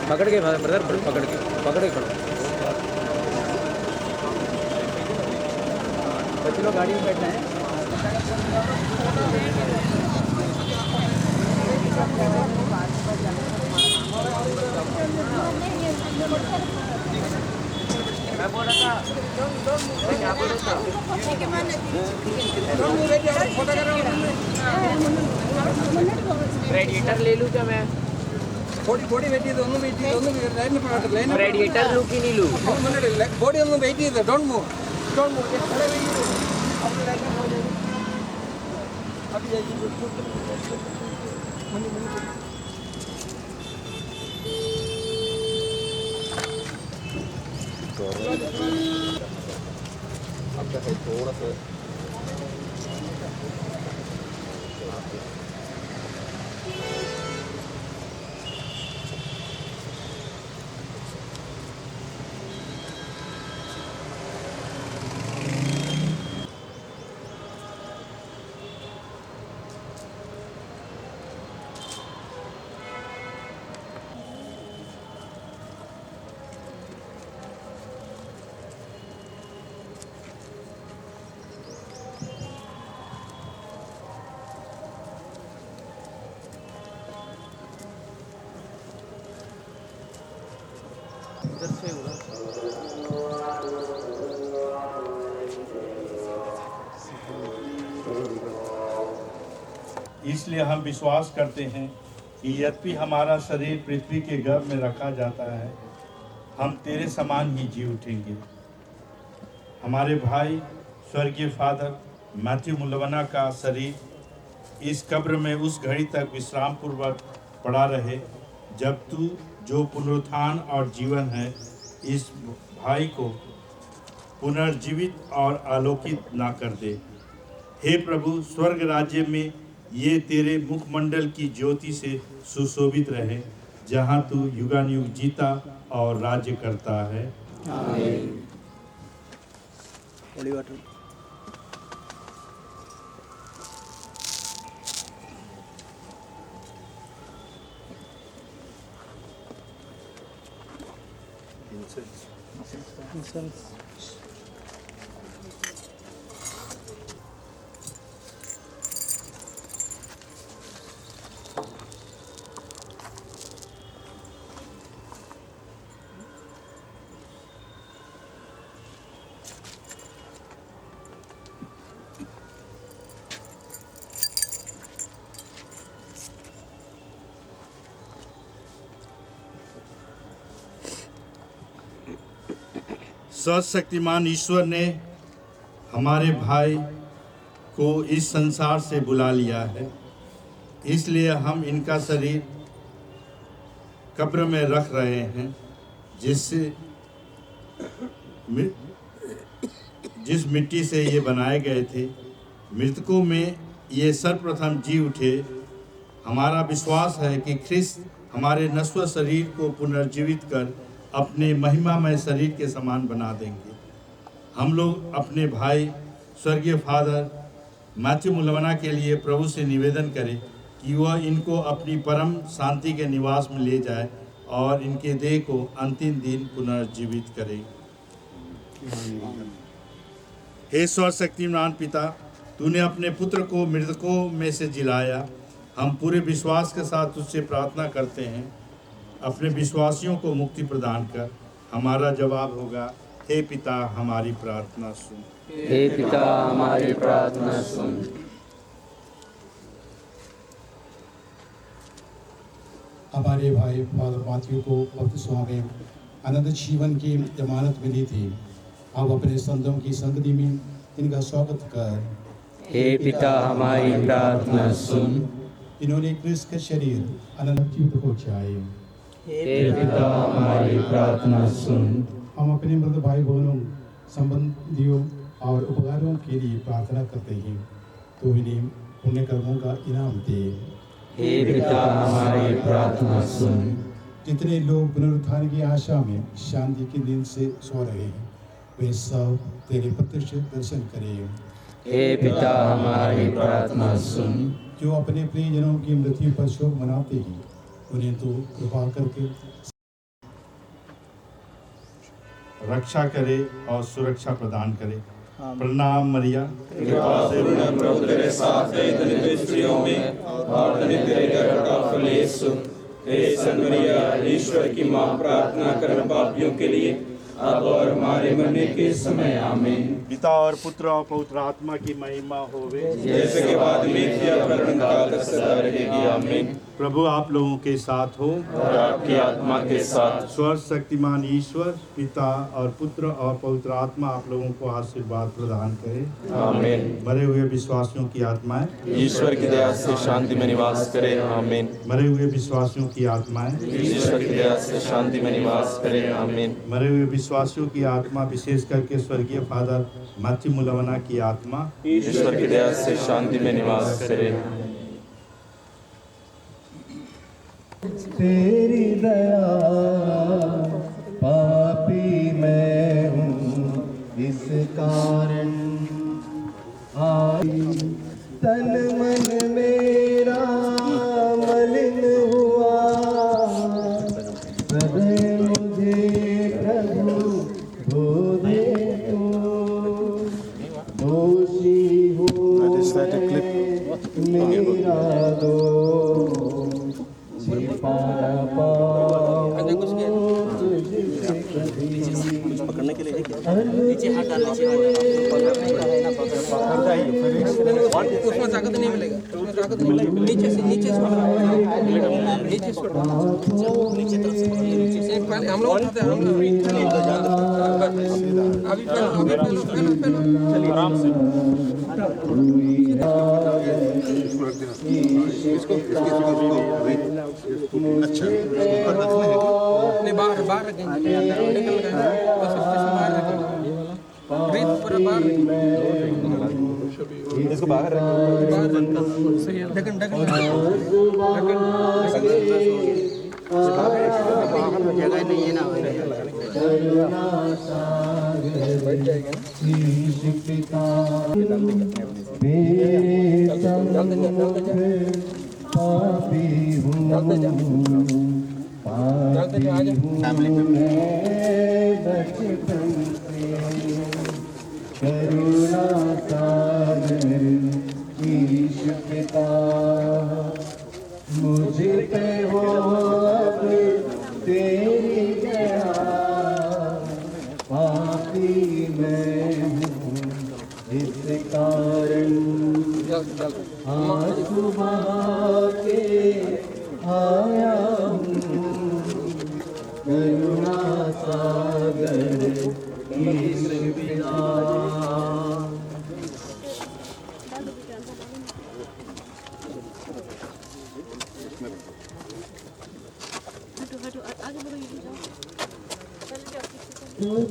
पकड़ के ब्रदर, पकड़ के खड़ो। बच्चे लोग गाड़ी में बैठना है। मैं बोल रहा था, क्या बोल रहा था? रेडिएटर ले लूँ क्या मैं? बॉडी वेट ചെയ്ത് ഒന്ന് വെയിറ്റ് ചെയ്ത് ഒന്ന് ലൈനിൽ പോകട്ടെ ലൈനിൽ रेडिएटर लूँ कि नहीं लूँ? बॉडी ഒന്ന് വെയിറ്റ് ചെയ്ത് डोंट मूव खड़े रहिए अपने लाइन में हो जाइए अभी जाइए आपका है थोड़ा सा इधर से होगा। इसलिए हम विश्वास करते हैं कि यद्यपि हमारा शरीर पृथ्वी के गर्भ में रखा जाता है, हम तेरे समान ही जी उठेंगे। हमारे भाई स्वर्गीय फादर मैथ्यू मुलवना का शरीर इस कब्र में उस घड़ी तक विश्राम पूर्वक पड़ा रहे जब तू जो पुनरुत्थान और जीवन है इस भाई को पुनर्जीवित और आलोकित ना कर दे। हे प्रभु, स्वर्ग राज्य में ये तेरे मुखमंडल की ज्योति से सुशोभित रहे जहाँ तू युगानुयुग जीता और राज्य करता है। आमीन। Holy water. सर्वशक्तिमान ईश्वर ने हमारे भाई को इस संसार से बुला लिया है, इसलिए हम इनका शरीर कब्र में रख रहे हैं, जिस मिट्टी से ये बनाए गए थे। मृतकों में ये सर्वप्रथम जी उठे। हमारा विश्वास है कि ख्रिस्त हमारे नश्वर शरीर को पुनर्जीवित कर अपने महिमामय शरीर के समान बना देंगे। हम लोग अपने भाई स्वर्गीय फादर मैथ्यू मुलवना के लिए प्रभु से निवेदन करें कि वह इनको अपनी परम शांति के निवास में ले जाए और इनके देह को अंतिम दिन पुनर्जीवित करे। हे सर्वशक्तिमान पिता, तूने अपने पुत्र को मृतकों में से जिलाया। हम पूरे विश्वास के साथ तुझसे प्रार्थना करते हैं, अपने विश्वासियों को मुक्ति प्रदान कर। हमारा जवाब होगा, हे पिता हमारी प्रार्थना सुन। हे पिता हमारी प्रार्थना सुन। हमारे भाई फादर मैथ्यू को बपतिस्मा में अनंत जीवन की जमानत मिली थी। अब अपने संतों की संगति में इनका स्वागत कर। हे पिता हमारी प्रार्थना सुन। इन्होंने क्रिस्त का शरीर अनंत जीवित को चाहे। हे पिता हमारी प्रार्थना सुन। हम अपने मृत भाई बहनों, संबंधियों और उपकारों के लिए प्रार्थना करते हैं, तो इन्हें पुण्य कर्मों का इनाम दे। हे पिता हमारी प्रार्थना सुन। जितने लोग पुनरुत्थान की आशा में शांति की नींद से सो रहे हैं, वे सब तेरे प्रत्यक्ष दर्शन करें। हे पिता हमारी प्रार्थना सुन। जो अपने प्रियजनों की मृत्यु पर शोक मनाते हैं, उन्हें तो कृपा करके रक्षा करे और सुरक्षा प्रदान करे। प्रणाम मरिया। कृपा से पूर्ण प्रभु तेरे साथ है, धन्य तू स्त्रियों में और धन्य तेरे गर्भ का फल यीशु। हे संत मरिया, ईश्वर की माँ, प्रार्थना कर पापियों के लिए अब और हमारे मरने के समय आमीन। पिता और पुत्र और पवित्र आत्मा की महिमा होवे, जैसे के बाद में किया करुण काल तक सदा रहेगी आमीन। प्रभु आप लोगों के साथ हो और आपकी आत्मा के साथ। स्वर्ग शक्तिमान ईश्वर पिता और पुत्र और पवित्र आत्मा आप लोगों को आशीर्वाद प्रदान करे आमीन। मरे हुए विश्वासियों की आत्माएं ईश्वर की दया से शांति में निवास करे आमीन। मरे हुए विश्वासियों की आत्माएं ईश्वर की दया से शांति में निवास करे आमीन। मरे हुए विश्वासियों की आत्मा विशेष करके स्वर्गीय फादर मैथ्यू मुलवना की आत्मा ईश्वर की दया से शांति में निवास करे। तेरी दया पापी मैं हूँ, इस कारण आई तन मन मेरा मलिन हुआ। हृदय मुझे प्रभु धो दे तू, दोषी हूँ मैं, मेरा दोष पकड़ने के लिए नीचे हाथ डाल, नीचे पकड़ने का है ना, उसमें ताकत नहीं मिलेगा, उसमें ताकत नहीं मिलेगी। नीचे से नीचे नीचे नीचे तरफ से नीचे से पहले हम लोग उठाते हैं, हम लोग अभी पहले आराम से नहीं बाहर बाहर रखेंगे, निकल गए बस बाहर रखेंगे, रेत पर बाहर इसको बाहर ढक्कन ढक्कन जगह नहीं है ना, पापी हूँ, बचपन से करुणा सागर ईश पिता मुझे पे हो अब तेरी दया। पापी मैं हूँ इस कारण आंसू बहा के आया हूँ, करुणा सागर ईश पिता।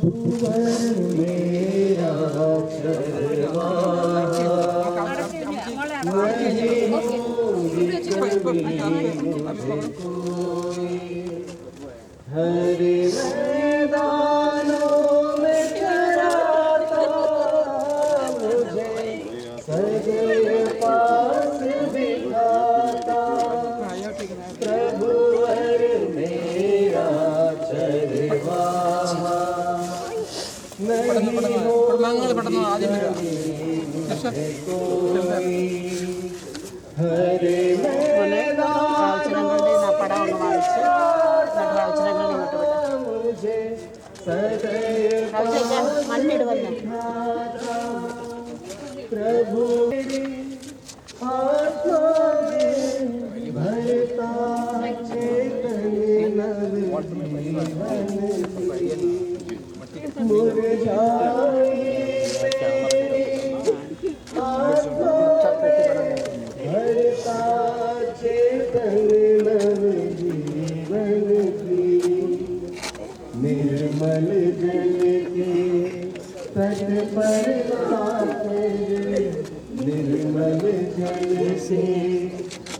भुवन मेरा हर मैदानों में चराता मुझे सगे पास बिठाता। प्रभु हर मेरा चरवाहा नहीं हो हरे मुझे सदैव प्रभु आत्मा भरता चेतन मुरझाई आत्मा भरता चेतन जीवन की। निर्मल जल के तट पर आकर, निर्मल जल से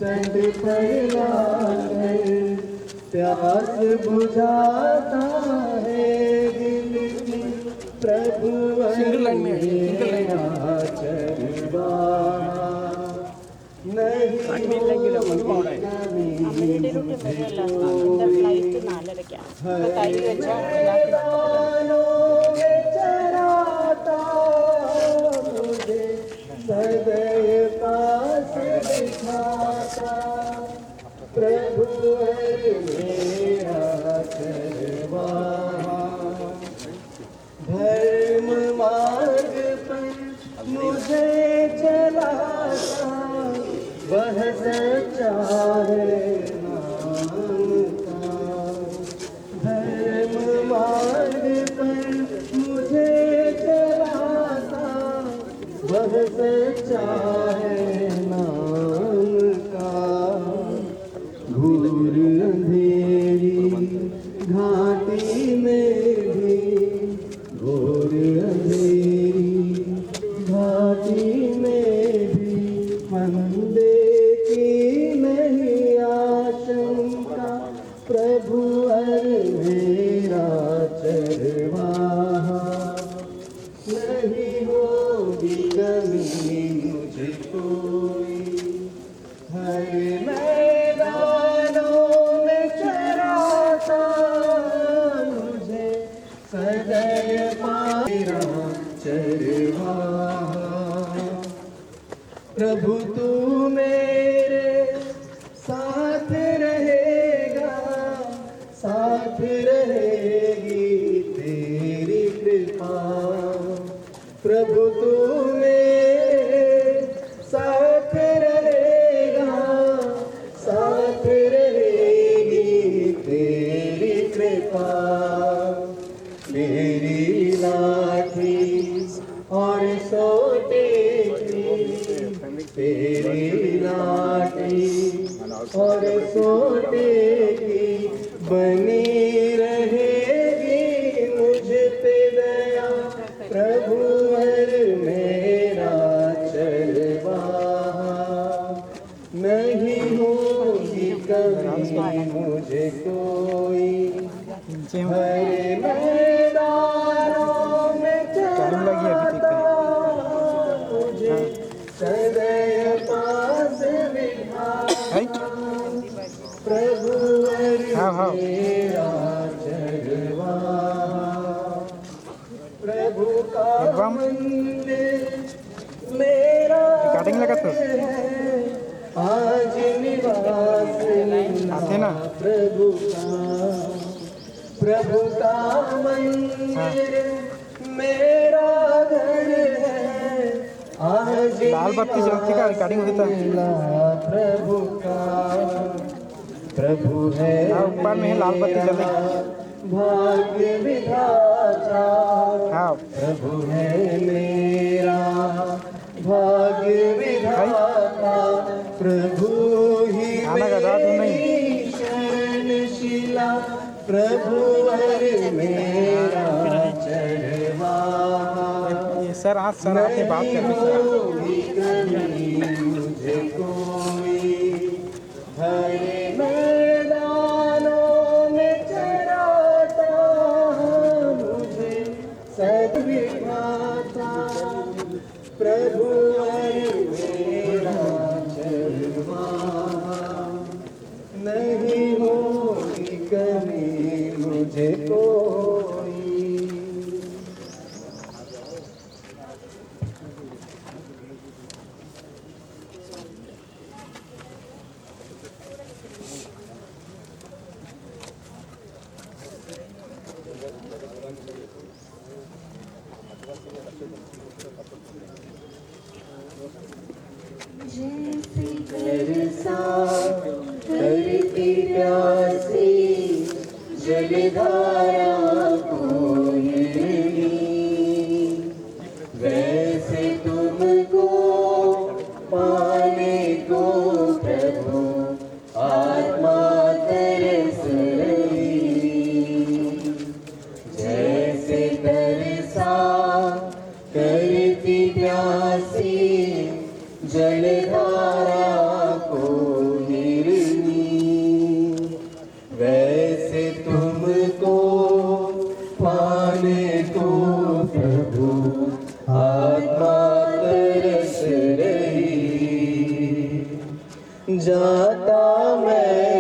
तट पर आकर प्यास बुझाता है दिल की। प्रभु नहीं അമ്മയുടെ റൂട്ട് വരുമല്ല എൻ്റെ ഫ്ലൈറ്റ് 4:30 അപ്പോൾ തൈ വെച്ചാൽ चराता मुझे सदैव पास बिठाता प्रभु मेरा चरवाहा धर्म मार्ग पर मुझे चलाता वह सच्चा है नाम का धर्म मार्ग पर मुझे चलाता वह सच्चा है नाम का घोर अंधेरी घाटी में भी घोर अंधेरी घाटी में भी फंदे की नहीं आशंका प्रभु मेरा चरवाहा नहीं होगी कमी मुझे कोई हर मैदानों में चराता मुझे सदैव मेरा चरवाहा प्रभु तू मेरे साथ रहेगा साथ रहेगी तेरी कृपा प्रभु तू मेरे साथ रहेगा साथ रहेगी तेरी कृपा तेरी लाठी और सोटे तेरी लाठी और सोटे की बनी रहेगी मुझ पे दया प्रभु मेरा चरवाहा नहीं होगी कभी मुझे कोई हर मैदानों में चराता मुझे सदैव पास बिठाता प्रभु मेरा चरवाहा प्रभु का मंदिर मेरा है आज निवास ना प्रभु का मंदिर मेरा घर है आज लाल बत्ती जलती का रिकॉर्डिंग होती था प्रभु का प्रभु है ऊपर में लाल बत्ती जल रही भाग्य विधाता हाँ प्रभु है मेरा भाग्य विधाता प्रभु ही मेरी शरणशिला प्रभु मेरा चरवाहा ये सर आज से बात कर मुझे कोई हर मैदानों में चराता मुझे सब बिठाता प्रभु मेरा चरवाहा नहीं होगी कमी मुझे कोई जैसे बरसा करती प्यासी जलधारा को वैसे तुमको पाने को प्रभु आत्मा तरस रही जैसे तरसा करती प्यासी जलधारा को वैसे तुमको पाने को प्रभु आत्मा तरस रही जाता मैं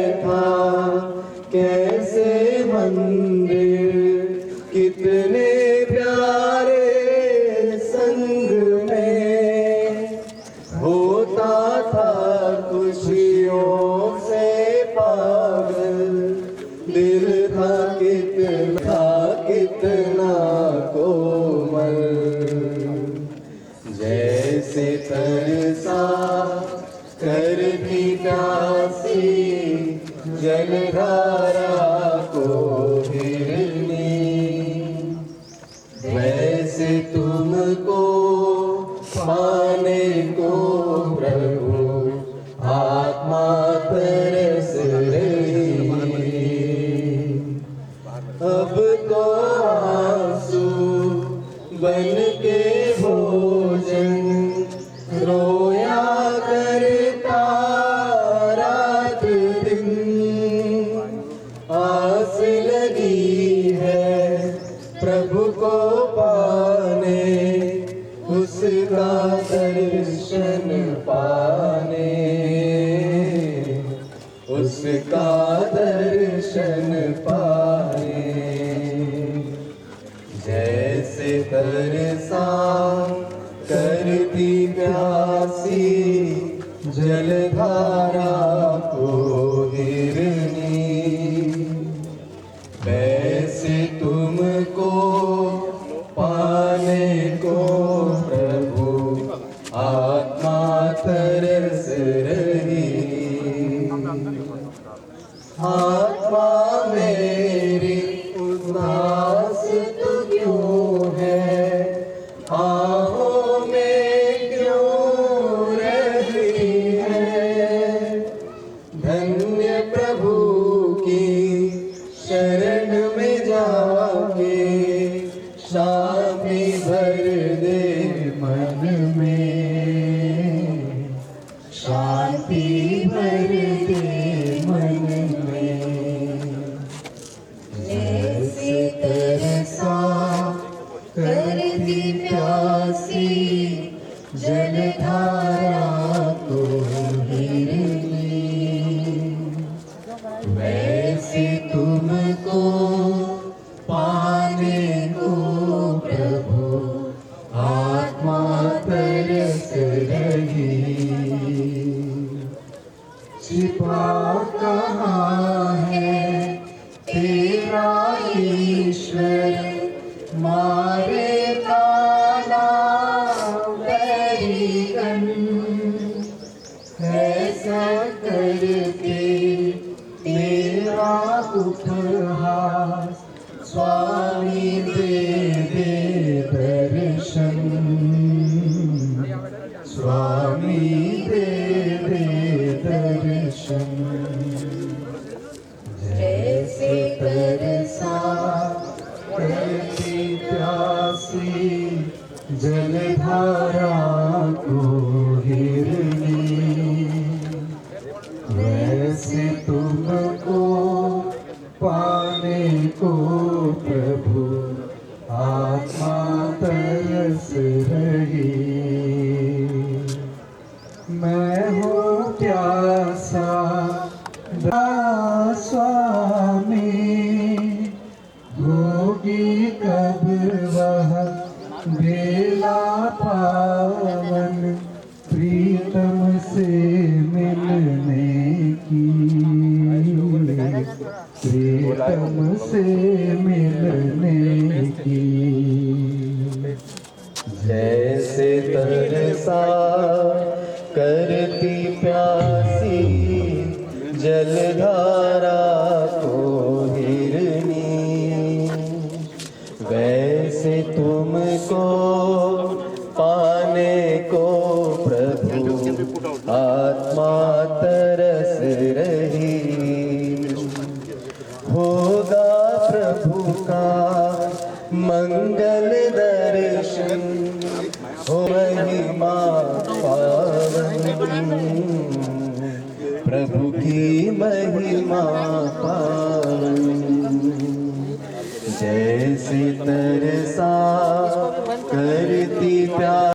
कैसे मंदिर कितने प्यारे संग में होता था खुशियों से पागल दिल था कितना कोमल जैसे तरसा करती प्यासी जलधारा को हिरनी वैसे तुमको पाने को प्रभु आत्मा तरस रही अब तो आंसू बन के भोजन रोया करता रात दिन आस लगी है प्रभु को पाने उसका दर्शन पाने उसका दर्शन पाने जैसे तरसा करती प्यासी जलधारा को हिरनी वैसे तुमको पाने को प्रभु आत्मा तरस रही आत्मा मेरी उदास तो क्यों है आहों में क्यों रहती है धन्य प्रभु की शरण में जाके शांति भर दे मन में शांति भर दे मन में जैसे तरसा करती प्यासी जलधारा को हिरनी वैसे तुमको पाने को प्रभु आत्मा तरस रही छिपा कहाँ है तेरा ईश्वर मारे ताला बैरिगन ऐसा करके तेरा उपहास स्वामी दे दर्शन स्वामी दे दर्शन जैसे तरसा करती प्यासी जलधारा को हिरनी वैसे तुमको पाने को प्रभु आत्मा तरस रही मैं हूँ प्यासा स्वामी होगी कब वह बेला पावन प्रीतम से मिलने की प्रीतम से मिलने की जैसे तरसा करती प्यासी जलधारा को हिरनी वैसे तुमको पाने को प्रभु आत्मा तरस रही होगा प्रभु का मंगल दर्शन हो महिमा पावन प्रभु की महिमा पावन जैसे तरसा करती प्यार